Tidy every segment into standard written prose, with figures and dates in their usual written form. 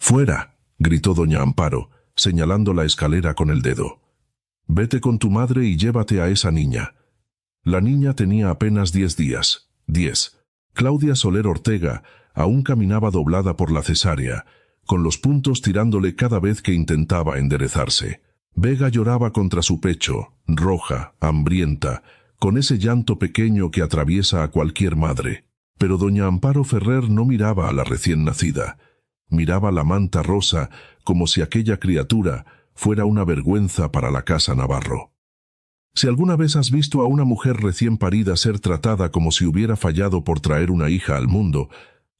«Fuera», gritó doña Amparo, señalando la escalera con el dedo. «Vete con tu madre y llévate a esa niña». La niña tenía apenas 10 días. 10. Claudia Soler Ortega aún caminaba doblada por la cesárea, con los puntos tirándole cada vez que intentaba enderezarse. Vega lloraba contra su pecho, roja, hambrienta, con ese llanto pequeño que atraviesa a cualquier madre. Pero doña Amparo Ferrer no miraba a la recién nacida. Miraba la manta rosa como si aquella criatura fuera una vergüenza para la casa Navarro. Si alguna vez has visto a una mujer recién parida ser tratada como si hubiera fallado por traer una hija al mundo,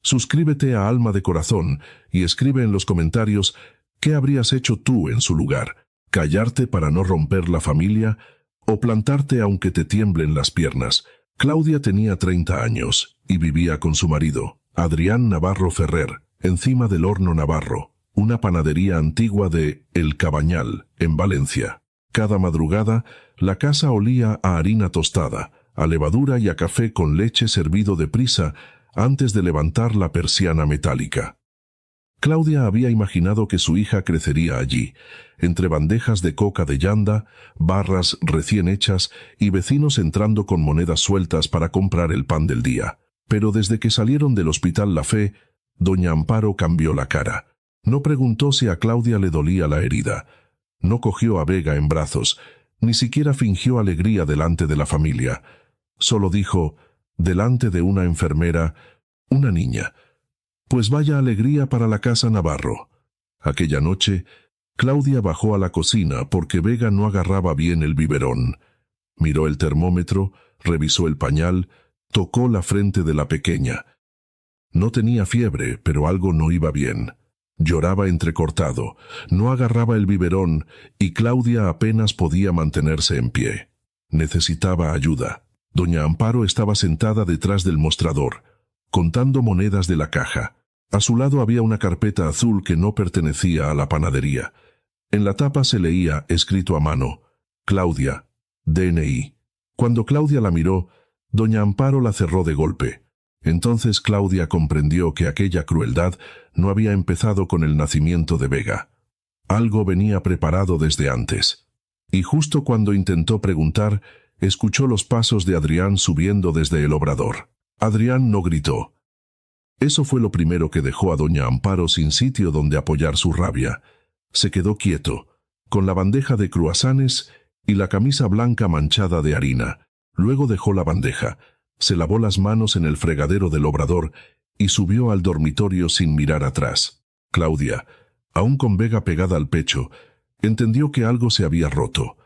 suscríbete a Alma de Corazón y escribe en los comentarios qué habrías hecho tú en su lugar. ¿Callarte para no romper la familia o plantarte aunque te tiemblen las piernas? Claudia tenía 30 años y vivía con su marido, Adrián Navarro Ferrer, encima del Horno Navarro, una panadería antigua de El Cabañal, en Valencia. Cada madrugada, la casa olía a harina tostada, a levadura y a café con leche servido deprisa antes de levantar la persiana metálica. Claudia había imaginado que su hija crecería allí, entre bandejas de coca de llanda, barras recién hechas y vecinos entrando con monedas sueltas para comprar el pan del día. Pero desde que salieron del Hospital La Fe, doña Amparo cambió la cara. No preguntó si a Claudia le dolía la herida. No cogió a Vega en brazos, ni siquiera fingió alegría delante de la familia. Solo dijo, delante de una enfermera, una niña. Pues vaya alegría para la casa Navarro. Aquella noche, Claudia bajó a la cocina porque Vega no agarraba bien el biberón. Miró el termómetro, revisó el pañal, tocó la frente de la pequeña. No tenía fiebre, pero algo no iba bien. Lloraba entrecortado, no agarraba el biberón y Claudia apenas podía mantenerse en pie. Necesitaba ayuda. Doña Amparo estaba sentada detrás del mostrador, contando monedas de la caja. A su lado había una carpeta azul que no pertenecía a la panadería. En la tapa se leía, escrito a mano, Claudia, DNI. Cuando Claudia la miró, doña Amparo la cerró de golpe. Entonces Claudia comprendió que aquella crueldad no había empezado con el nacimiento de Vega. Algo venía preparado desde antes. Y justo cuando intentó preguntar, escuchó los pasos de Adrián subiendo desde el obrador. Adrián no gritó. Eso fue lo primero que dejó a doña Amparo sin sitio donde apoyar su rabia. Se quedó quieto, con la bandeja de cruasanes y la camisa blanca manchada de harina. Luego dejó la bandeja, se lavó las manos en el fregadero del obrador y subió al dormitorio sin mirar atrás. Claudia, aún con Vega pegada al pecho, entendió que algo se había roto.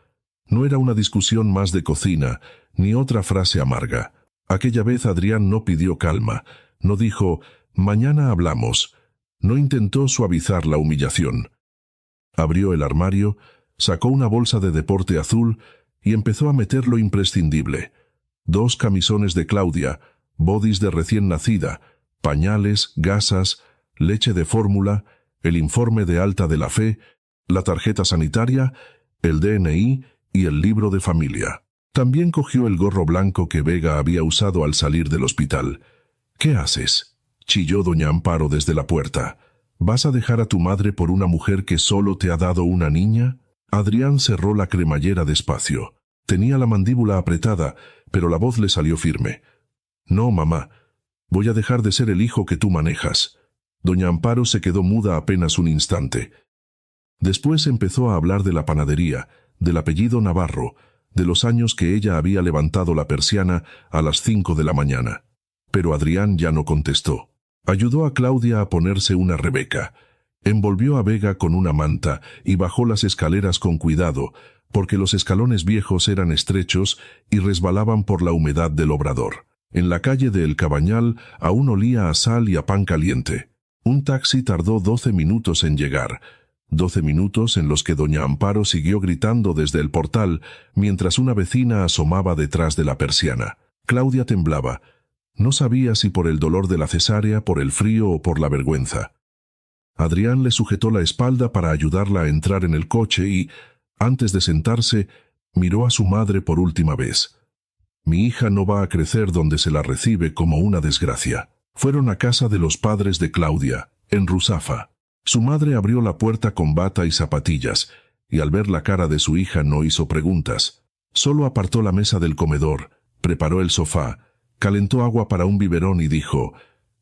No era una discusión más de cocina, ni otra frase amarga. Aquella vez Adrián no pidió calma, no dijo, mañana hablamos. No intentó suavizar la humillación. Abrió el armario, sacó una bolsa de deporte azul y empezó a meter lo imprescindible. 2 camisones de Claudia, bodys de recién nacida, pañales, gasas, leche de fórmula, el informe de alta de la fe, la tarjeta sanitaria, el DNI y el libro de familia. También cogió el gorro blanco que Vega había usado al salir del hospital. «¿Qué haces?», chilló doña Amparo desde la puerta. «¿Vas a dejar a tu madre por una mujer que solo te ha dado una niña?». Adrián cerró la cremallera despacio. Tenía la mandíbula apretada, pero la voz le salió firme. «No, mamá. Voy a dejar de ser el hijo que tú manejas». Doña Amparo se quedó muda apenas un instante. Después empezó a hablar de la panadería, del apellido Navarro, de los años que ella había levantado la persiana a las 5 de la mañana. Pero Adrián ya no contestó. Ayudó a Claudia a ponerse una rebeca. Envolvió a Vega con una manta y bajó las escaleras con cuidado, porque los escalones viejos eran estrechos y resbalaban por la humedad del obrador. En la calle de El Cabañal aún olía a sal y a pan caliente. Un taxi tardó 12 minutos en llegar. 12 minutos en los que doña Amparo siguió gritando desde el portal mientras una vecina asomaba detrás de la persiana. Claudia temblaba. No sabía si por el dolor de la cesárea, por el frío o por la vergüenza. Adrián le sujetó la espalda para ayudarla a entrar en el coche y, antes de sentarse, miró a su madre por última vez. «Mi hija no va a crecer donde se la recibe como una desgracia». Fueron a casa de los padres de Claudia, en Ruzafa. Su madre abrió la puerta con bata y zapatillas, y al ver la cara de su hija no hizo preguntas. Solo apartó la mesa del comedor, preparó el sofá, calentó agua para un biberón y dijo: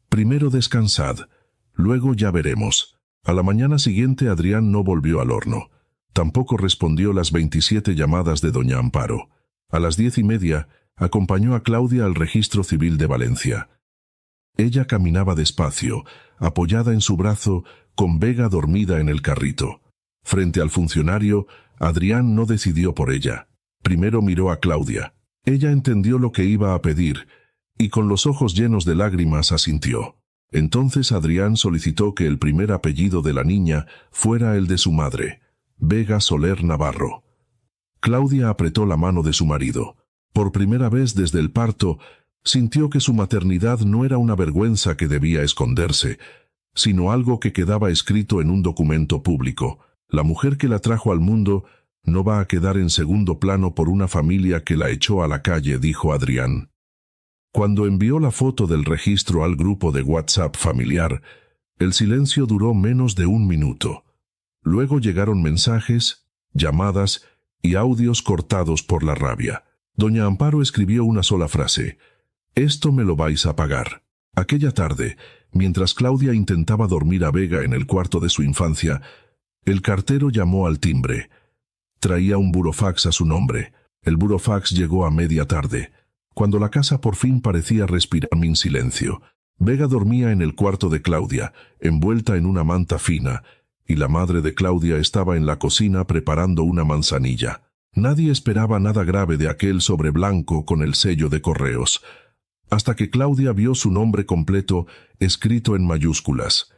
«Primero descansad, luego ya veremos». A la mañana siguiente Adrián no volvió al horno. Tampoco respondió las 27 llamadas de doña Amparo. A las 10:30 acompañó a Claudia al registro civil de Valencia. Ella caminaba despacio, apoyada en su brazo, con Vega dormida en el carrito. Frente al funcionario, Adrián no decidió por ella. Primero miró a Claudia. Ella entendió lo que iba a pedir, y con los ojos llenos de lágrimas asintió. Entonces Adrián solicitó que el primer apellido de la niña fuera el de su madre, Vega Soler Navarro. Claudia apretó la mano de su marido. Por primera vez desde el parto, sintió que su maternidad no era una vergüenza que debía esconderse, sino algo que quedaba escrito en un documento público. La mujer que la trajo al mundo no va a quedar en segundo plano por una familia que la echó a la calle, dijo Adrián. Cuando envió la foto del registro al grupo de WhatsApp familiar, el silencio duró menos de un minuto. Luego llegaron mensajes, llamadas y audios cortados por la rabia. Doña Amparo escribió una sola frase: «Esto me lo vais a pagar». Aquella tarde, mientras Claudia intentaba dormir a Vega en el cuarto de su infancia, el cartero llamó al timbre. Traía un burofax a su nombre. El burofax llegó a media tarde, cuando la casa por fin parecía respirar en silencio. Vega dormía en el cuarto de Claudia, envuelta en una manta fina, y la madre de Claudia estaba en la cocina preparando una manzanilla. Nadie esperaba nada grave de aquel sobre blanco con el sello de correos, hasta que Claudia vio su nombre completo escrito en mayúsculas: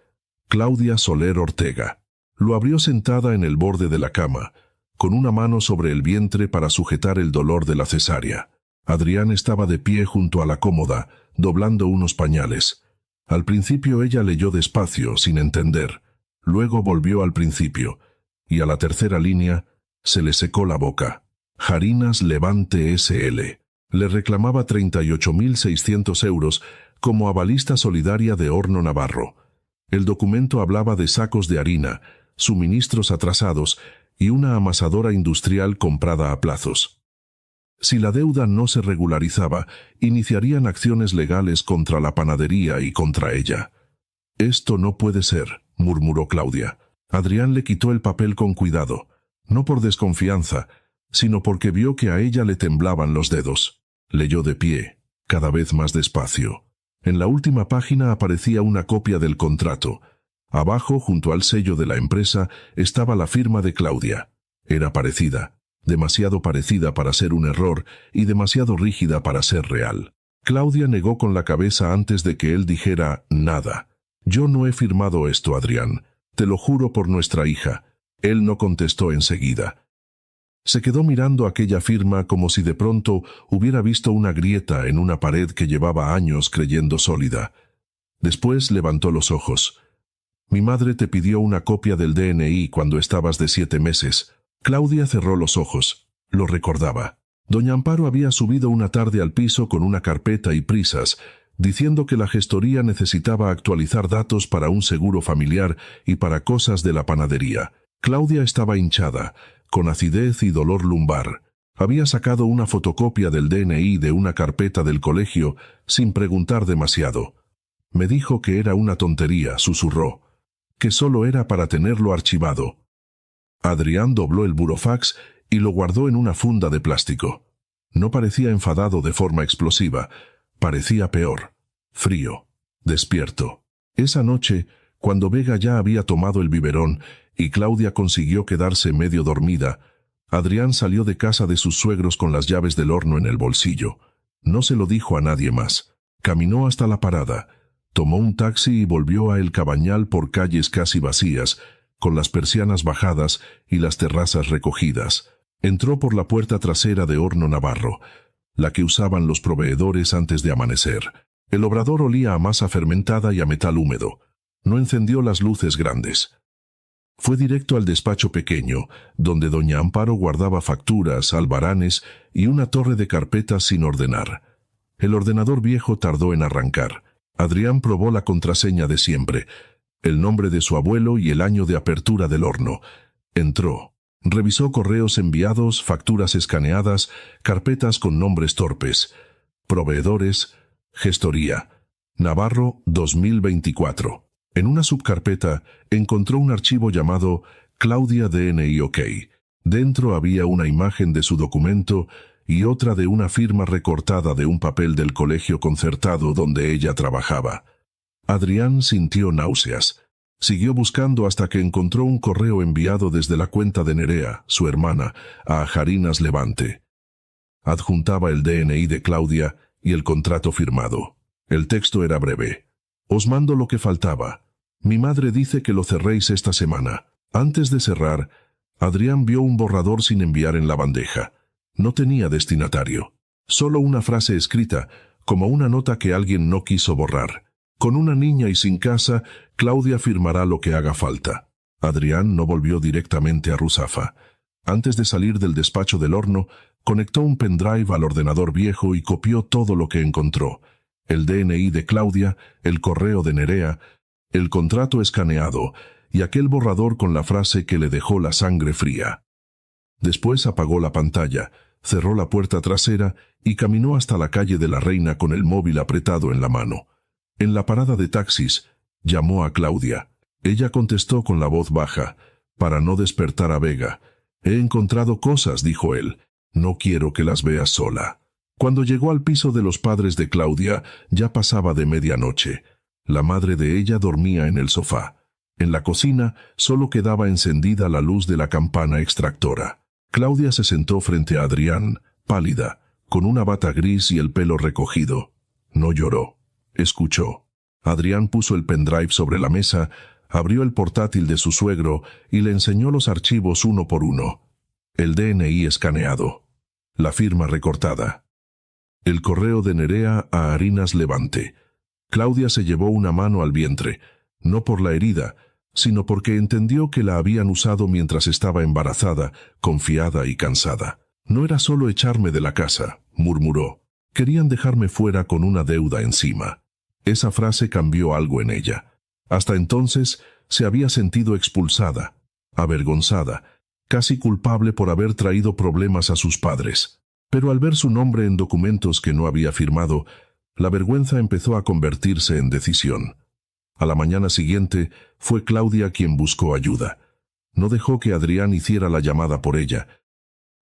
Claudia Soler Ortega. Lo abrió sentada en el borde de la cama, con una mano sobre el vientre para sujetar el dolor de la cesárea. Adrián estaba de pie junto a la cómoda, doblando unos pañales. Al principio ella leyó despacio, sin entender. Luego volvió al principio, y a la tercera línea se le secó la boca. Harinas Levante S.L. Le reclamaba 38.600 euros como avalista solidaria de Horno Navarro. El documento hablaba de sacos de harina, suministros atrasados y una amasadora industrial comprada a plazos. Si la deuda no se regularizaba, iniciarían acciones legales contra la panadería y contra ella. «Esto no puede ser», murmuró Claudia. Adrián le quitó el papel con cuidado, no por desconfianza, sino porque vio que a ella le temblaban los dedos. Leyó de pie, cada vez más despacio. En la última página aparecía una copia del contrato. Abajo, junto al sello de la empresa, estaba la firma de Claudia. Era parecida, demasiado parecida para ser un error y demasiado rígida para ser real. Claudia negó con la cabeza antes de que él dijera nada. «Yo no he firmado esto, Adrián. Te lo juro por nuestra hija». Él no contestó enseguida. Se quedó mirando aquella firma como si de pronto hubiera visto una grieta en una pared que llevaba años creyendo sólida. Después levantó los ojos. «Mi madre te pidió una copia del DNI cuando estabas de 7 meses». Claudia cerró los ojos. Lo recordaba. Doña Amparo había subido una tarde al piso con una carpeta y prisas, diciendo que la gestoría necesitaba actualizar datos para un seguro familiar y para cosas de la panadería. Claudia estaba hinchada, con acidez y dolor lumbar. Había sacado una fotocopia del DNI de una carpeta del colegio sin preguntar demasiado. «Me dijo que era una tontería», susurró, «que solo era para tenerlo archivado». Adrián dobló el burofax y lo guardó en una funda de plástico. No parecía enfadado de forma explosiva, parecía peor, frío, despierto. Esa noche, cuando Vega ya había tomado el biberón y Claudia consiguió quedarse medio dormida, Adrián salió de casa de sus suegros con las llaves del horno en el bolsillo. No se lo dijo a nadie más. Caminó hasta la parada, tomó un taxi y volvió a El Cabañal por calles casi vacías, con las persianas bajadas y las terrazas recogidas. Entró por la puerta trasera de Horno Navarro, la que usaban los proveedores antes de amanecer. El obrador olía a masa fermentada y a metal húmedo. No encendió las luces grandes. Fue directo al despacho pequeño, donde doña Amparo guardaba facturas, albaranes y una torre de carpetas sin ordenar. El ordenador viejo tardó en arrancar. Adrián probó la contraseña de siempre. el nombre de su abuelo y el año de apertura del horno. Entró. Revisó correos enviados, facturas escaneadas, carpetas con nombres torpes. Proveedores, gestoría. Navarro 2024. En una subcarpeta encontró un archivo llamado Claudia DNI OK. Dentro había una imagen de su documento y otra de una firma recortada de un papel del colegio concertado donde ella trabajaba. Adrián sintió náuseas. Siguió buscando hasta que encontró un correo enviado desde la cuenta de Nerea, su hermana, a Harinas Levante. Adjuntaba el DNI de Claudia y el contrato firmado. El texto era breve. Os mando lo que faltaba. Mi madre dice que lo cerréis esta semana. Antes de cerrar, Adrián vio un borrador sin enviar en la bandeja. No tenía destinatario. Solo una frase escrita, como una nota que alguien no quiso borrar. Con una niña y sin casa, Claudia firmará lo que haga falta. Adrián no volvió directamente a Ruzafa. Antes de salir del despacho del horno, conectó un pendrive al ordenador viejo y copió todo lo que encontró. El DNI de Claudia, el correo de Nerea, el contrato escaneado y aquel borrador con la frase que le dejó la sangre fría. Después apagó la pantalla, cerró la puerta trasera y caminó hasta la calle de la Reina con el móvil apretado en la mano. En la parada de taxis, llamó a Claudia. Ella contestó con la voz baja, para no despertar a Vega. «He encontrado cosas», dijo él. «No quiero que las veas sola». Cuando llegó al piso de los padres de Claudia, ya pasaba de medianoche. La madre de ella dormía en el sofá. En la cocina solo quedaba encendida la luz de la campana extractora. Claudia se sentó frente a Adrián, pálida, con una bata gris y el pelo recogido. No lloró. Escuchó. Adrián puso el pendrive sobre la mesa, abrió el portátil de su suegro y le enseñó los archivos uno por uno. El DNI escaneado. La firma recortada. El correo de Nerea a Harinas Levante. Claudia se llevó una mano al vientre, no por la herida, sino porque entendió que la habían usado mientras estaba embarazada, confiada y cansada. «No era solo echarme de la casa», murmuró. «Querían dejarme fuera con una deuda encima». Esa frase cambió algo en ella. Hasta entonces se había sentido expulsada, avergonzada, casi culpable por haber traído problemas a sus padres. Pero al ver su nombre en documentos que no había firmado, la vergüenza empezó a convertirse en decisión. A la mañana siguiente fue Claudia quien buscó ayuda. No dejó que Adrián hiciera la llamada por ella.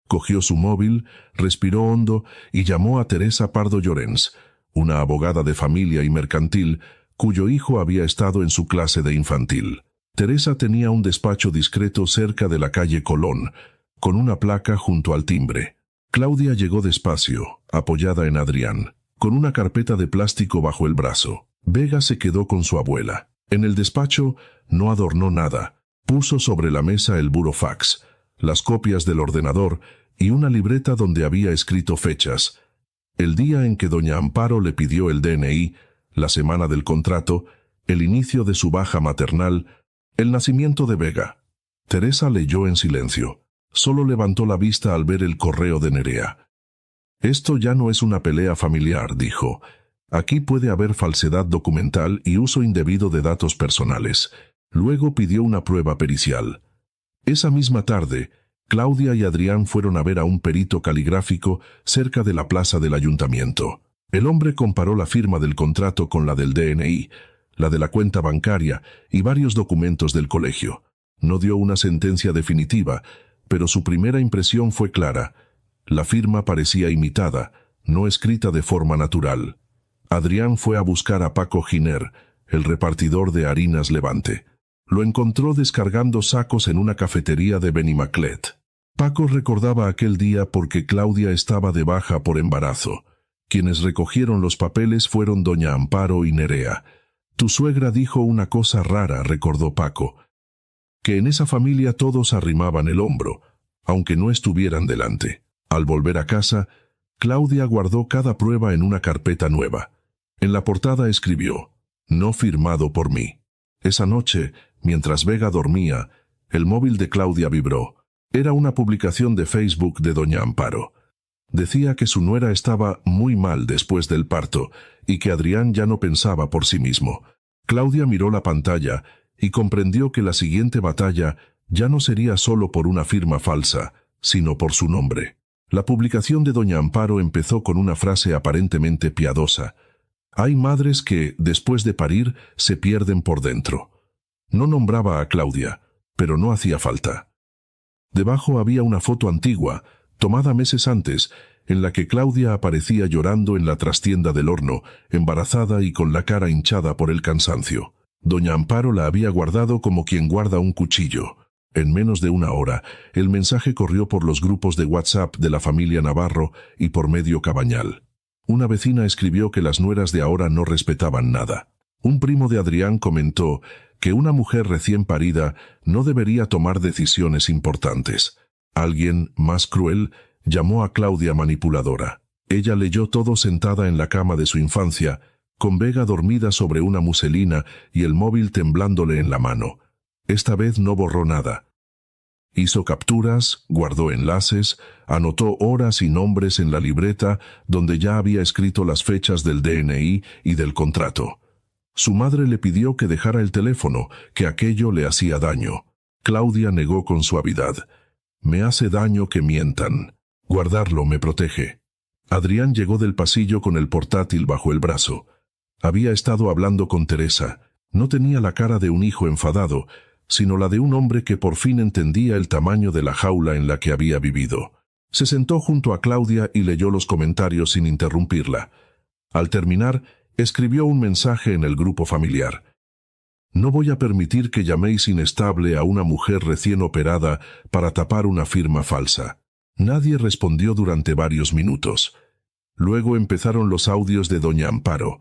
Cogió su móvil, respiró hondo y llamó a Teresa Pardo Llorens, una abogada de familia y mercantil, cuyo hijo había estado en su clase de infantil. Teresa tenía un despacho discreto cerca de la calle Colón, con una placa junto al timbre. Claudia llegó despacio, apoyada en Adrián, con una carpeta de plástico bajo el brazo. Vega se quedó con su abuela. En el despacho no adornó nada. Puso sobre la mesa el burofax, las copias del ordenador y una libreta donde había escrito fechas. El día en que doña Amparo le pidió el DNI, la semana del contrato, el inicio de su baja maternal, el nacimiento de Vega. Teresa leyó en silencio. Solo levantó la vista al ver el correo de Nerea. «Esto ya no es una pelea familiar», dijo. «Aquí puede haber falsedad documental y uso indebido de datos personales». Luego pidió una prueba pericial. Esa misma tarde, Claudia y Adrián fueron a ver a un perito caligráfico cerca de la plaza del ayuntamiento. El hombre comparó la firma del contrato con la del DNI, la de la cuenta bancaria y varios documentos del colegio. No dio una sentencia definitiva, pero su primera impresión fue clara. La firma parecía imitada, no escrita de forma natural. Adrián fue a buscar a Paco Giner, el repartidor de Harinas Levante. Lo encontró descargando sacos en una cafetería de Benimaclet. Paco recordaba aquel día porque Claudia estaba de baja por embarazo. Quienes recogieron los papeles fueron doña Amparo y Nerea. «Tu suegra dijo una cosa rara», recordó Paco, «que en esa familia todos arrimaban el hombro, aunque no estuvieran delante». Al volver a casa, Claudia guardó cada prueba en una carpeta nueva. En la portada escribió: «No firmado por mí». Esa noche, mientras Vega dormía, el móvil de Claudia vibró. Era una publicación de Facebook de doña Amparo. Decía que su nuera estaba muy mal después del parto y que Adrián ya no pensaba por sí mismo. Claudia miró la pantalla y comprendió que la siguiente batalla ya no sería solo por una firma falsa, sino por su nombre. La publicación de doña Amparo empezó con una frase aparentemente piadosa: «Hay madres que, después de parir, se pierden por dentro». No nombraba a Claudia, pero no hacía falta. Debajo había una foto antigua, tomada meses antes, en la que Claudia aparecía llorando en la trastienda del horno, embarazada y con la cara hinchada por el cansancio. Doña Amparo la había guardado como quien guarda un cuchillo. En menos de una hora, el mensaje corrió por los grupos de WhatsApp de la familia Navarro y por medio Cabañal. Una vecina escribió que las nueras de ahora no respetaban nada. Un primo de Adrián comentó que una mujer recién parida no debería tomar decisiones importantes. Alguien, más cruel, llamó a Claudia manipuladora. Ella leyó todo sentada en la cama de su infancia, con Vega dormida sobre una muselina y el móvil temblándole en la mano. Esta vez no borró nada. Hizo capturas, guardó enlaces, anotó horas y nombres en la libreta donde ya había escrito las fechas del DNI y del contrato. Su madre le pidió que dejara el teléfono, que aquello le hacía daño. Claudia negó con suavidad. «Me hace daño que mientan. Guardarlo me protege». Adrián llegó del pasillo con el portátil bajo el brazo. Había estado hablando con Teresa. No tenía la cara de un hijo enfadado, sino la de un hombre que por fin entendía el tamaño de la jaula en la que había vivido. Se sentó junto a Claudia y leyó los comentarios sin interrumpirla. Al terminar, escribió un mensaje en el grupo familiar. «No voy a permitir que llaméis inestable a una mujer recién operada para tapar una firma falsa». Nadie respondió durante varios minutos. Luego empezaron los audios de doña Amparo,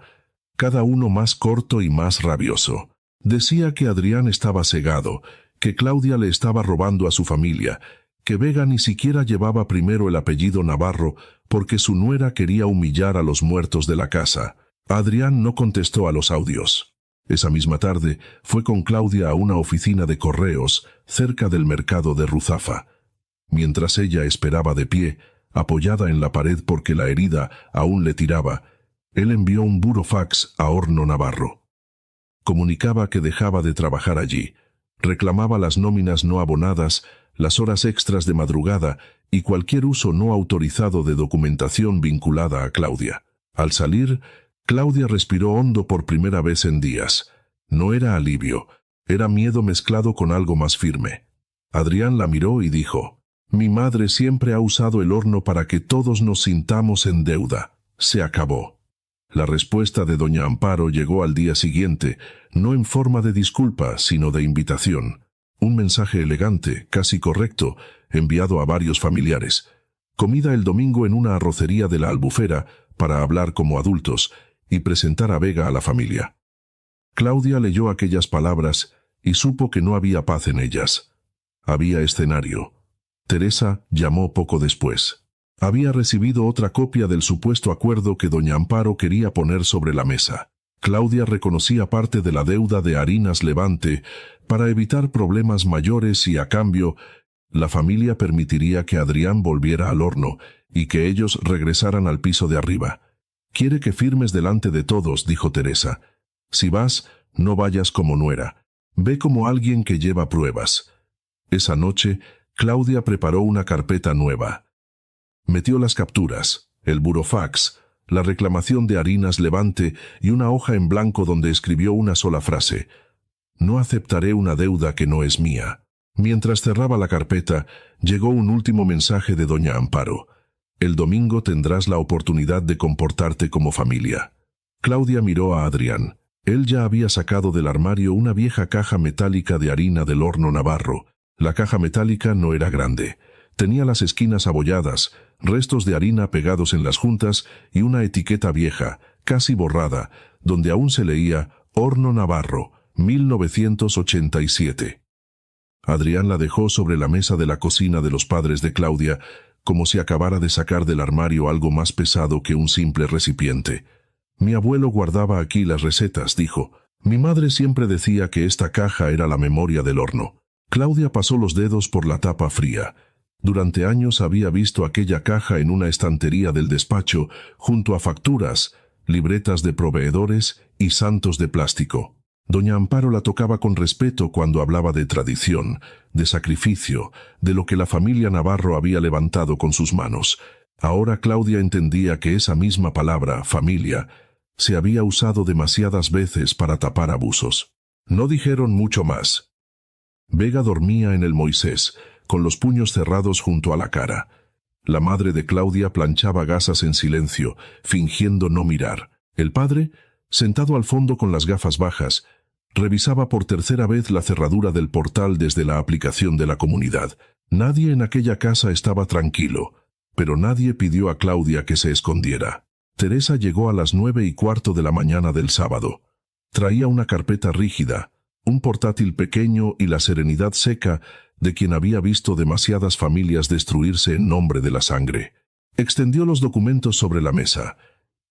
cada uno más corto y más rabioso. Decía que Adrián estaba cegado, que Claudia le estaba robando a su familia, que Vega ni siquiera llevaba primero el apellido Navarro porque su nuera quería humillar a los muertos de la casa. Adrián no contestó a los audios. Esa misma tarde fue con Claudia a una oficina de correos cerca del mercado de Ruzafa. Mientras ella esperaba de pie, apoyada en la pared porque la herida aún le tiraba, él envió un burofax a Horno Navarro. Comunicaba que dejaba de trabajar allí, reclamaba las nóminas no abonadas, las horas extras de madrugada y cualquier uso no autorizado de documentación vinculada a Claudia. Al salir, Claudia respiró hondo por primera vez en días. No era alivio, era miedo mezclado con algo más firme. Adrián la miró y dijo: «Mi madre siempre ha usado el horno para que todos nos sintamos en deuda. Se acabó». La respuesta de doña Amparo llegó al día siguiente, no en forma de disculpa, sino de invitación. Un mensaje elegante, casi correcto, enviado a varios familiares. Comida el domingo en una arrocería de la Albufera para hablar como adultos y presentar a Vega a la familia. Claudia leyó aquellas palabras y supo que no había paz en ellas. Había escenario. Teresa llamó poco después. Había recibido otra copia del supuesto acuerdo que doña Amparo quería poner sobre la mesa. Claudia reconocía parte de la deuda de Harinas Levante para evitar problemas mayores y, a cambio, la familia permitiría que Adrián volviera al horno y que ellos regresaran al piso de arriba. «Quiere que firmes delante de todos», dijo Teresa. «Si vas, no vayas como nuera. Ve como alguien que lleva pruebas». Esa noche, Claudia preparó una carpeta nueva. Metió las capturas, el burofax, la reclamación de Harinas Levante y una hoja en blanco donde escribió una sola frase: «No aceptaré una deuda que no es mía». Mientras cerraba la carpeta, llegó un último mensaje de doña Amparo: «El domingo tendrás la oportunidad de comportarte como familia». Claudia miró a Adrián. Él ya había sacado del armario una vieja caja metálica de harina del Horno Navarro. La caja metálica no era grande. Tenía las esquinas abolladas, restos de harina pegados en las juntas y una etiqueta vieja, casi borrada, donde aún se leía Horno Navarro, 1987. Adrián la dejó sobre la mesa de la cocina de los padres de Claudia, como si acabara de sacar del armario algo más pesado que un simple recipiente. «Mi abuelo guardaba aquí las recetas», dijo. «Mi madre siempre decía que esta caja era la memoria del horno». Claudia pasó los dedos por la tapa fría. Durante años había visto aquella caja en una estantería del despacho, junto a facturas, libretas de proveedores y santos de plástico. Doña Amparo la tocaba con respeto cuando hablaba de tradición, de sacrificio, de lo que la familia Navarro había levantado con sus manos. Ahora Claudia entendía que esa misma palabra, familia, se había usado demasiadas veces para tapar abusos. No dijeron mucho más. Vega dormía en el Moisés, con los puños cerrados junto a la cara. La madre de Claudia planchaba gasas en silencio, fingiendo no mirar. El padre, sentado al fondo con las gafas bajas, revisaba por tercera vez la cerradura del portal desde la aplicación de la comunidad. Nadie en aquella casa estaba tranquilo, pero nadie pidió a Claudia que se escondiera. Teresa llegó a las 9:15 de la mañana del sábado. Traía una carpeta rígida, un portátil pequeño y la serenidad seca de quien había visto demasiadas familias destruirse en nombre de la sangre. Extendió los documentos sobre la mesa.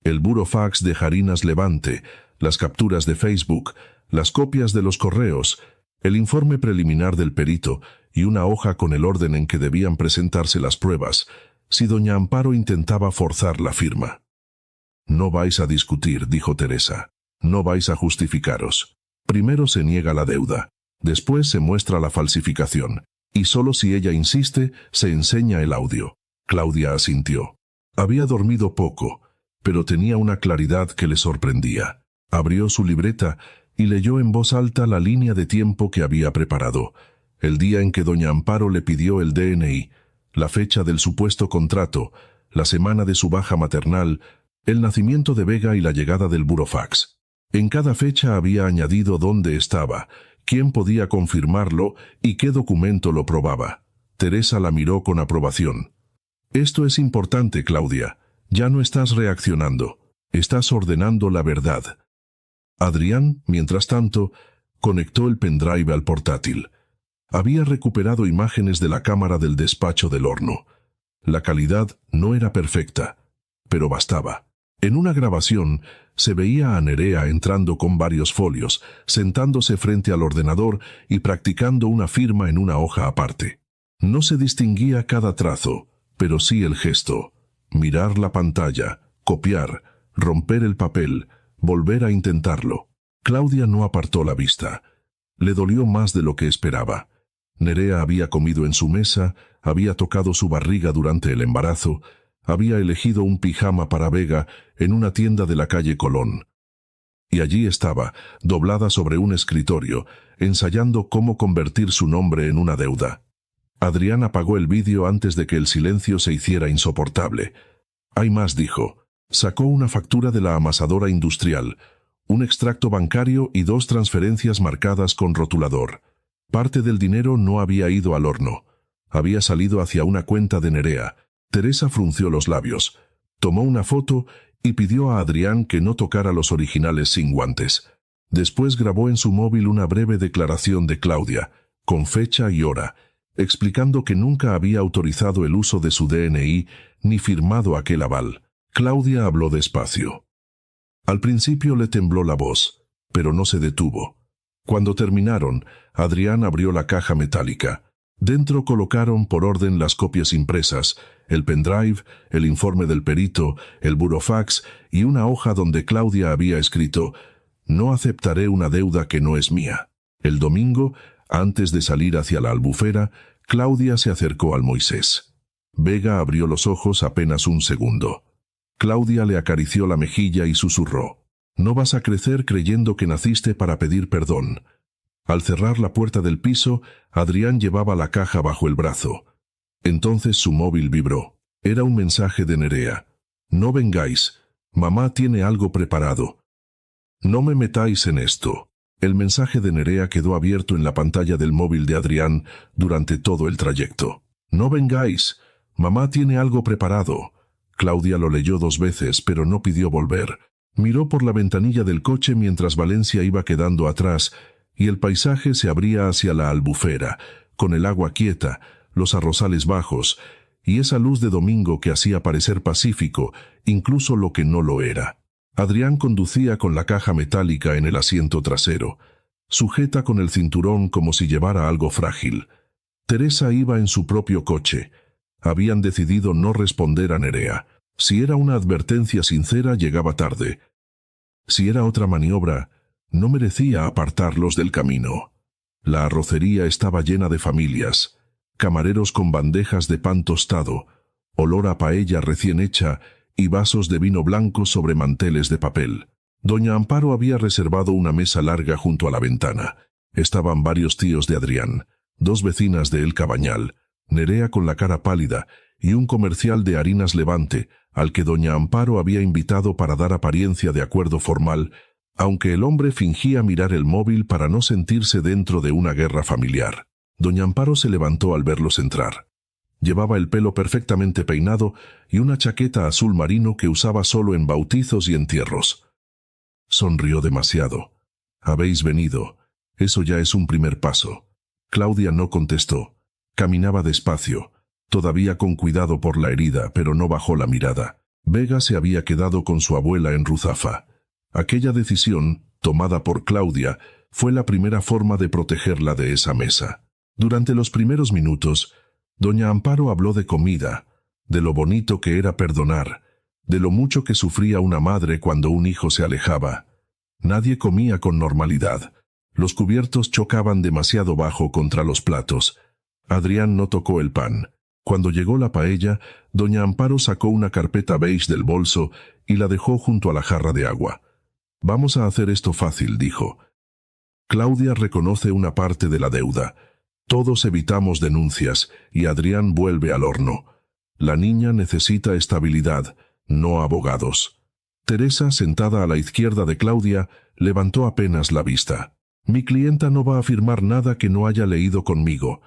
El burofax de Jarinas Levante, las capturas de Facebook, las copias de los correos, el informe preliminar del perito y una hoja con el orden en que debían presentarse las pruebas, si doña Amparo intentaba forzar la firma. «No vais a discutir», dijo Teresa. «No vais a justificaros. Primero se niega la deuda, después se muestra la falsificación, y solo si ella insiste, se enseña el audio». Claudia asintió. Había dormido poco, pero tenía una claridad que le sorprendía. Abrió su libreta y leyó en voz alta la línea de tiempo que había preparado. El día en que doña Amparo le pidió el DNI, la fecha del supuesto contrato, la semana de su baja maternal, el nacimiento de Vega y la llegada del burofax. En cada fecha había añadido dónde estaba, quién podía confirmarlo y qué documento lo probaba. Teresa la miró con aprobación. «Esto es importante, Claudia. Ya no estás reaccionando. Estás ordenando la verdad». Adrián, mientras tanto, conectó el pendrive al portátil. Había recuperado imágenes de la cámara del despacho del horno. La calidad no era perfecta, pero bastaba. En una grabación se veía a Nerea entrando con varios folios, sentándose frente al ordenador y practicando una firma en una hoja aparte. No se distinguía cada trazo, pero sí el gesto. Mirar la pantalla, copiar, romper el papel, volver a intentarlo. Claudia no apartó la vista. Le dolió más de lo que esperaba. Nerea había comido en su mesa, había tocado su barriga durante el embarazo, había elegido un pijama para Vega en una tienda de la calle Colón. Y allí estaba, doblada sobre un escritorio, ensayando cómo convertir su nombre en una deuda. Adrián apagó el vídeo antes de que el silencio se hiciera insoportable. «Hay más», dijo. Sacó una factura de la amasadora industrial, un extracto bancario y 2 transferencias marcadas con rotulador. Parte del dinero no había ido al horno. Había salido hacia una cuenta de Nerea. Teresa frunció los labios, tomó una foto y pidió a Adrián que no tocara los originales sin guantes. Después grabó en su móvil una breve declaración de Claudia, con fecha y hora, explicando que nunca había autorizado el uso de su DNI ni firmado aquel aval. Claudia habló despacio. Al principio le tembló la voz, pero no se detuvo. Cuando terminaron, Adrián abrió la caja metálica. Dentro colocaron por orden las copias impresas, el pendrive, el informe del perito, el burofax y una hoja donde Claudia había escrito: «No aceptaré una deuda que no es mía». El domingo, antes de salir hacia la Albufera, Claudia se acercó al Moisés. Vega abrió los ojos apenas un segundo. Claudia le acarició la mejilla y susurró: «No vas a crecer creyendo que naciste para pedir perdón». Al cerrar la puerta del piso, Adrián llevaba la caja bajo el brazo. Entonces su móvil vibró. Era un mensaje de Nerea. «No vengáis. Mamá tiene algo preparado. No me metáis en esto». El mensaje de Nerea quedó abierto en la pantalla del móvil de Adrián durante todo el trayecto. «No vengáis. Mamá tiene algo preparado». Claudia lo leyó 2 veces, pero no pidió volver. Miró por la ventanilla del coche mientras Valencia iba quedando atrás y el paisaje se abría hacia la Albufera, con el agua quieta, los arrozales bajos y esa luz de domingo que hacía parecer pacífico, incluso lo que no lo era. Adrián conducía con la caja metálica en el asiento trasero, sujeta con el cinturón como si llevara algo frágil. Teresa iba en su propio coche. Habían decidido no responder a Nerea. Si era una advertencia sincera, llegaba tarde. Si era otra maniobra, No merecía apartarlos del camino. La arrocería estaba llena de familias, camareros con bandejas de pan tostado, olor a paella recién hecha y vasos de vino blanco sobre manteles de papel. Doña Amparo había reservado una mesa larga junto a la ventana. Estaban varios tíos de Adrián, 2 vecinas de El Cabañal, Nerea con la cara pálida y un comercial de Harinas Levante, al que doña Amparo había invitado para dar apariencia de acuerdo formal, aunque el hombre fingía mirar el móvil para no sentirse dentro de una guerra familiar. Doña Amparo se levantó al verlos entrar. Llevaba el pelo perfectamente peinado y una chaqueta azul marino que usaba solo en bautizos y entierros. Sonrió demasiado. «Habéis venido. Eso ya es un primer paso». Claudia no contestó. Caminaba despacio, todavía con cuidado por la herida, pero no bajó la mirada. Vega se había quedado con su abuela en Ruzafa. Aquella decisión, tomada por Claudia, fue la primera forma de protegerla de esa mesa. Durante los primeros minutos, doña Amparo habló de comida, de lo bonito que era perdonar, de lo mucho que sufría una madre cuando un hijo se alejaba. Nadie comía con normalidad. Los cubiertos chocaban demasiado bajo contra los platos. Adrián no tocó el pan. Cuando llegó la paella, doña Amparo sacó una carpeta beige del bolso y la dejó junto a la jarra de agua. «Vamos a hacer esto fácil», dijo. Claudia reconoce una parte de la deuda. Todos evitamos denuncias y Adrián vuelve al horno. La niña necesita estabilidad, no abogados. Teresa, sentada a la izquierda de Claudia, levantó apenas la vista. «Mi clienta no va a firmar nada que no haya leído conmigo».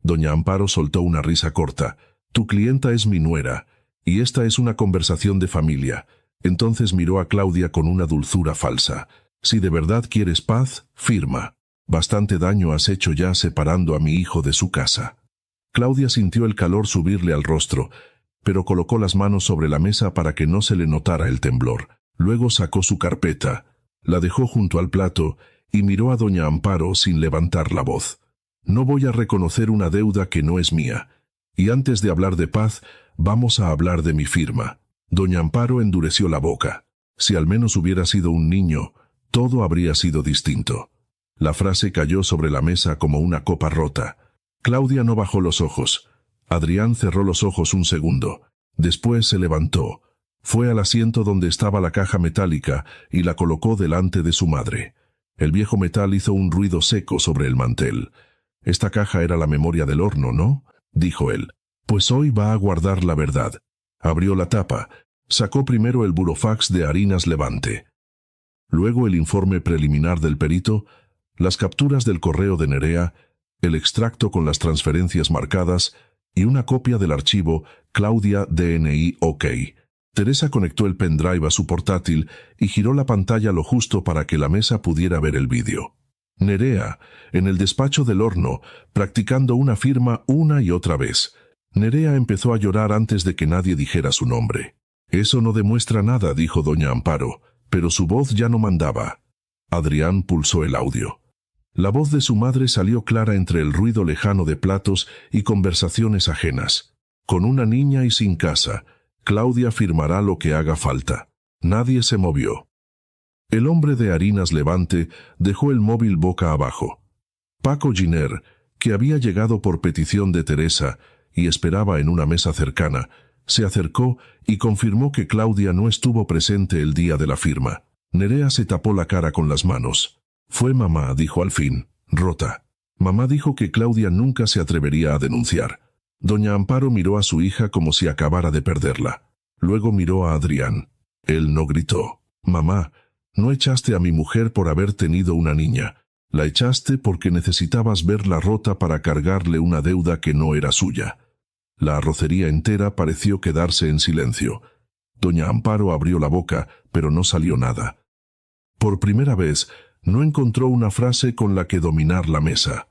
Doña Amparo soltó una risa corta. «Tu clienta es mi nuera, y esta es una conversación de familia». Entonces miró a Claudia con una dulzura falsa. «Si de verdad quieres paz, firma. Bastante daño has hecho ya separando a mi hijo de su casa». Claudia sintió el calor subirle al rostro, pero colocó las manos sobre la mesa para que no se le notara el temblor. Luego sacó su carpeta, la dejó junto al plato y miró a doña Amparo sin levantar la voz. «No voy a reconocer una deuda que no es mía. Y antes de hablar de paz, vamos a hablar de mi firma». Doña Amparo endureció la boca. Si al menos hubiera sido un niño, todo habría sido distinto. La frase cayó sobre la mesa como una copa rota. Claudia no bajó los ojos. Adrián cerró los ojos un segundo. Después se levantó. Fue al asiento donde estaba la caja metálica y la colocó delante de su madre. El viejo metal hizo un ruido seco sobre el mantel. «Esta caja era la memoria del horno, ¿no?», dijo él. «Pues hoy va a guardar la verdad». Abrió la tapa. Sacó primero el burofax de Harinas Levante. Luego el informe preliminar del perito, las capturas del correo de Nerea, el extracto con las transferencias marcadas y una copia del archivo Claudia DNI OK. Teresa conectó el pendrive a su portátil y giró la pantalla lo justo para que la mesa pudiera ver el vídeo. Nerea, en el despacho del horno, practicando una firma una y otra vez. Nerea empezó a llorar antes de que nadie dijera su nombre. «Eso no demuestra nada», dijo doña Amparo, pero su voz ya no mandaba. Adrián pulsó el audio. La voz de su madre salió clara entre el ruido lejano de platos y conversaciones ajenas. «Con una niña y sin casa, Claudia firmará lo que haga falta». Nadie se movió. El hombre de Harinas Levante dejó el móvil boca abajo. Paco Giner, que había llegado por petición de Teresa y esperaba en una mesa cercana, se acercó y confirmó que Claudia no estuvo presente el día de la firma. Nerea se tapó la cara con las manos. «Fue mamá», dijo al fin, rota. Mamá dijo que Claudia nunca se atrevería a denunciar. Doña Amparo miró a su hija como si acabara de perderla. Luego miró a Adrián. Él no gritó. «Mamá, no echaste a mi mujer por haber tenido una niña. La echaste porque necesitabas verla rota para cargarle una deuda que no era suya». La arrocería entera pareció quedarse en silencio. Doña Amparo abrió la boca, pero no salió nada. Por primera vez, no encontró una frase con la que dominar la mesa.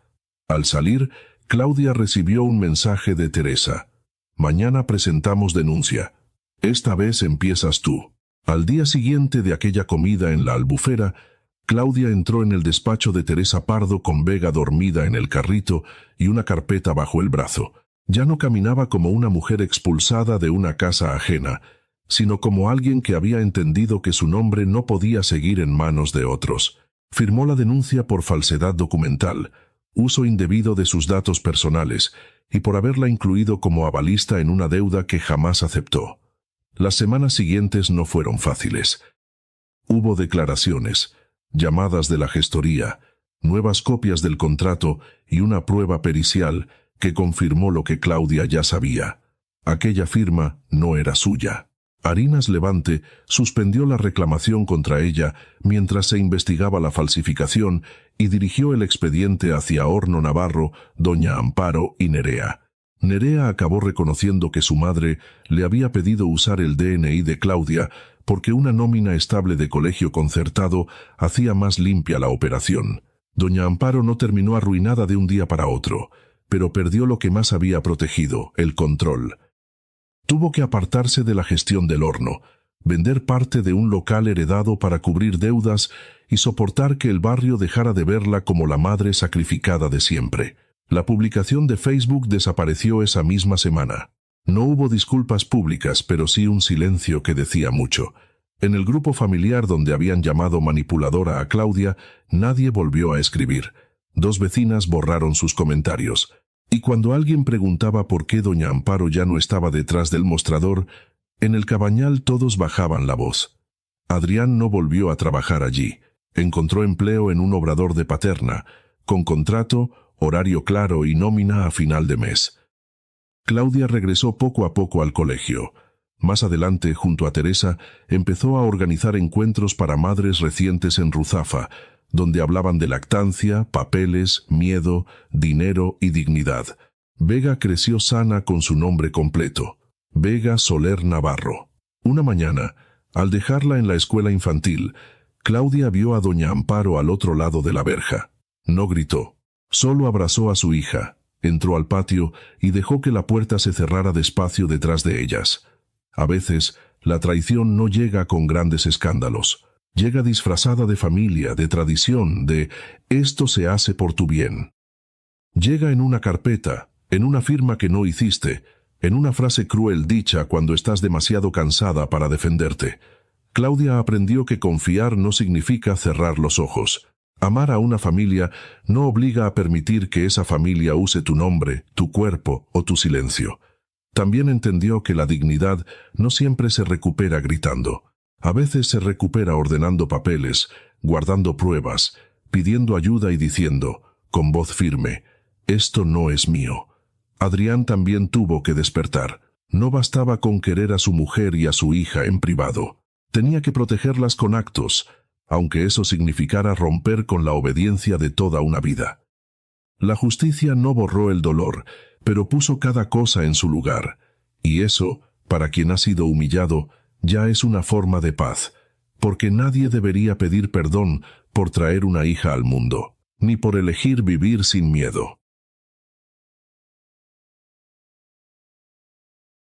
Al salir, Claudia recibió un mensaje de Teresa. «Mañana presentamos denuncia. Esta vez empiezas tú». Al día siguiente de aquella comida en la Albufera, Claudia entró en el despacho de Teresa Pardo con Vega dormida en el carrito y una carpeta bajo el brazo. Ya no caminaba como una mujer expulsada de una casa ajena, sino como alguien que había entendido que su nombre no podía seguir en manos de otros. Firmó la denuncia por falsedad documental, uso indebido de sus datos personales y por haberla incluido como avalista en una deuda que jamás aceptó. Las semanas siguientes no fueron fáciles. Hubo declaraciones, llamadas de la gestoría, nuevas copias del contrato y una prueba pericial que confirmó lo que Claudia ya sabía. Aquella firma no era suya. Harinas Levante suspendió la reclamación contra ella mientras se investigaba la falsificación y dirigió el expediente hacia Horno Navarro, Doña Amparo y Nerea. Nerea acabó reconociendo que su madre le había pedido usar el DNI de Claudia porque una nómina estable de colegio concertado hacía más limpia la operación. Doña Amparo no terminó arruinada de un día para otro, pero perdió lo que más había protegido, el control. Tuvo que apartarse de la gestión del horno, vender parte de un local heredado para cubrir deudas y soportar que el barrio dejara de verla como la madre sacrificada de siempre. La publicación de Facebook desapareció esa misma semana. No hubo disculpas públicas, pero sí un silencio que decía mucho. En el grupo familiar donde habían llamado manipuladora a Claudia, nadie volvió a escribir. 2 vecinas borraron sus comentarios. Y cuando alguien preguntaba por qué Doña Amparo ya no estaba detrás del mostrador, en el Cabañal todos bajaban la voz. Adrián no volvió a trabajar allí. Encontró empleo en un obrador de Paterna, con contrato, horario claro y nómina a final de mes. Claudia regresó poco a poco al colegio. Más adelante, junto a Teresa, empezó a organizar encuentros para madres recientes en Ruzafa, donde hablaban de lactancia, papeles, miedo, dinero y dignidad. Vega creció sana con su nombre completo, Vega Soler Navarro. Una mañana, al dejarla en la escuela infantil, Claudia vio a Doña Amparo al otro lado de la verja. No gritó, solo abrazó a su hija, entró al patio y dejó que la puerta se cerrara despacio detrás de ellas. A veces, la traición no llega con grandes escándalos. Llega disfrazada de familia, de tradición, de «esto se hace por tu bien». Llega en una carpeta, en una firma que no hiciste, en una frase cruel dicha cuando estás demasiado cansada para defenderte. Claudia aprendió que confiar no significa cerrar los ojos. Amar a una familia no obliga a permitir que esa familia use tu nombre, tu cuerpo o tu silencio. También entendió que la dignidad no siempre se recupera gritando. A veces se recupera ordenando papeles, guardando pruebas, pidiendo ayuda y diciendo, con voz firme, «Esto no es mío». Adrián también tuvo que despertar. No bastaba con querer a su mujer y a su hija en privado. Tenía que protegerlas con actos, aunque eso significara romper con la obediencia de toda una vida. La justicia no borró el dolor, pero puso cada cosa en su lugar. Y eso, para quien ha sido humillado, ya es una forma de paz, porque nadie debería pedir perdón por traer una hija al mundo, ni por elegir vivir sin miedo.